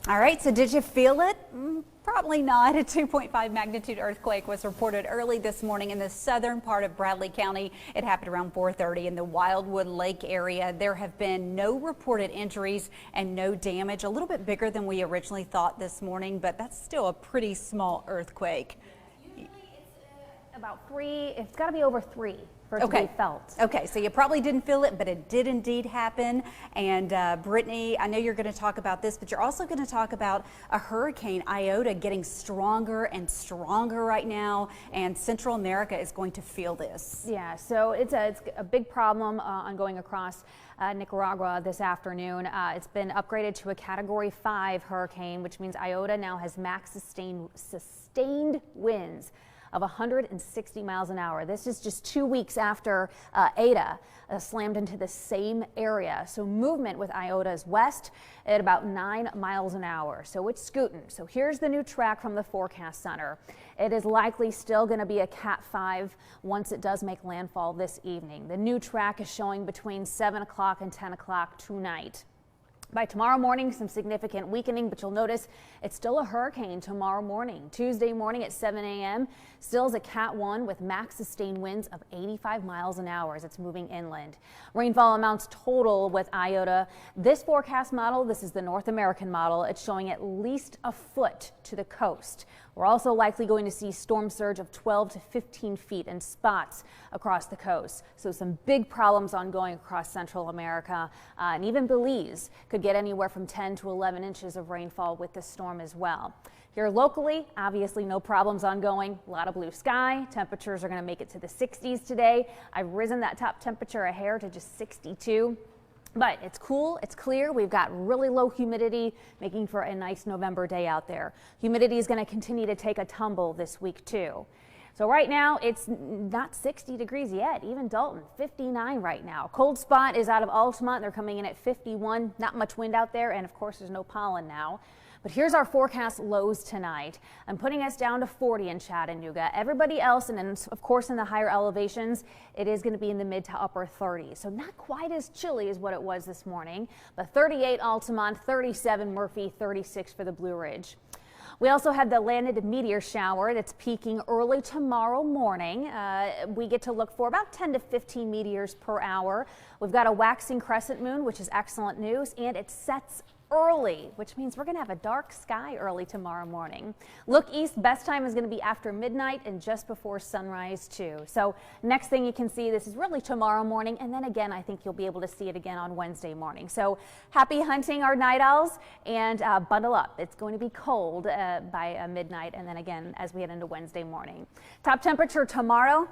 All right, so did you feel it? Probably not. A 2.5 magnitude earthquake was reported early this morning in the southern part of Bradley County. It happened around 4:30 in the Wildwood Lake area. There have been no reported injuries and no damage. A little bit bigger than we originally thought this morning, but that's still a pretty small earthquake. Usually it's about 3, it's got to be over 3 for it to be felt. Okay, so you probably didn't feel it, but it did indeed happen. And Brittany, I know you're going to talk about this, but you're also going to talk about a hurricane, Iota, getting stronger and stronger right now, and Central America is going to feel this. Yeah, so it's a big problem ongoing across Nicaragua this afternoon. It's been upgraded to a Category 5 hurricane, which means Iota now has max sustained winds of 160 miles an hour. This is just 2 weeks after Eta slammed into the same area. So movement with Iota is west at about 9 miles an hour. So it's scooting. So here's the new track from the Forecast Center. It is likely still going to be a Cat 5 once it does make landfall this evening. The new track is showing between 7 o'clock and 10 o'clock tonight. By tomorrow morning, some significant weakening, but you'll notice it's still a hurricane tomorrow morning. Tuesday morning at 7 a.m. still is a Cat 1 with max sustained winds of 85 miles an hour as it's moving inland. Rainfall amounts total with Iota. This forecast model, this is the North American model, it's showing at least a foot to the coast. We're also likely going to see storm surge of 12 to 15 feet in spots across the coast. So some big problems ongoing across Central America, and even Belize could get anywhere from 10 to 11 inches of rainfall with this storm as well. Here locally, obviously no problems ongoing. A lot of blue sky. Temperatures are going to make it to the 60s today. I've risen that top temperature a hair to just 62. But it's cool, it's clear, we've got really low humidity, making for a nice November day out there. Humidity is going to continue to take a tumble this week too. So right now it's not 60 degrees yet, even Dalton, 59 right now. Cold spot is out of Altamont, they're coming in at 51, not much wind out there, and of course there's no pollen now. But here's our forecast lows tonight. I'm putting us down to 40 in Chattanooga. Everybody else, and then of course in the higher elevations, it is going to be in the mid to upper 30s. So not quite as chilly as what it was this morning, but 38 Altamont, 37 Murphy, 36 for the Blue Ridge. We also have the landed meteor shower that's peaking early tomorrow morning. We get to look for about 10 to 15 meteors per hour. We've got a waxing crescent moon, which is excellent news, and it sets early, which means we're going to have a dark sky early tomorrow morning. Look east, best time is going to be after midnight and just before sunrise too. So next thing you can see, this is really tomorrow morning, and then again I think you'll be able to see it again on Wednesday morning. So happy hunting, our night owls, and bundle up. It's going to be cold by midnight, and then again as we head into Wednesday morning. Top temperature tomorrow,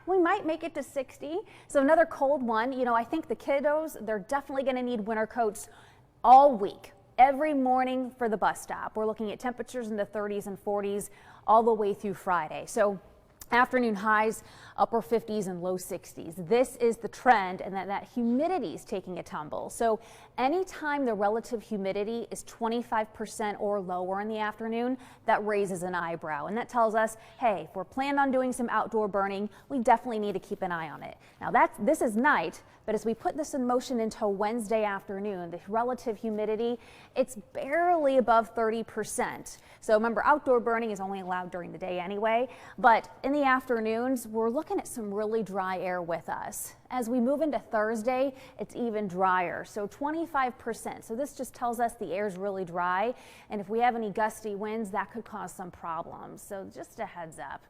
we might make it to 60. So another cold one. You know, I think the kiddos, they're definitely going to need winter coats all week, every morning for the bus stop. We're looking at temperatures in the 30s and 40s all the way through Friday. So afternoon highs, upper 50s and low 60s. This is the trend, and that humidity is taking a tumble. So anytime the relative humidity is 25% or lower in the afternoon, that raises an eyebrow. And that tells us, hey, if we're planning on doing some outdoor burning, we definitely need to keep an eye on it. Now this is night, but as we put this in motion until Wednesday afternoon, the relative humidity, it's barely above 30%. So remember, outdoor burning is only allowed during the day anyway, but in the afternoons, we're looking at some really dry air with us. As we move into Thursday, it's even drier, so 25%. So this just tells us the air is really dry, and if we have any gusty winds, that could cause some problems. So just a heads up.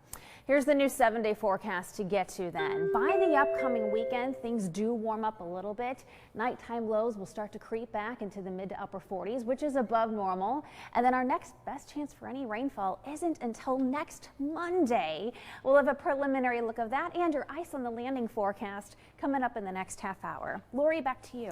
Here's the new 7-day forecast to get to then. By the upcoming weekend, things do warm up a little bit. Nighttime lows will start to creep back into the mid to upper 40s, which is above normal. And then our next best chance for any rainfall isn't until next Monday. We'll have a preliminary look of that and your ice on the landing forecast coming up in the next half hour. Lori, back to you.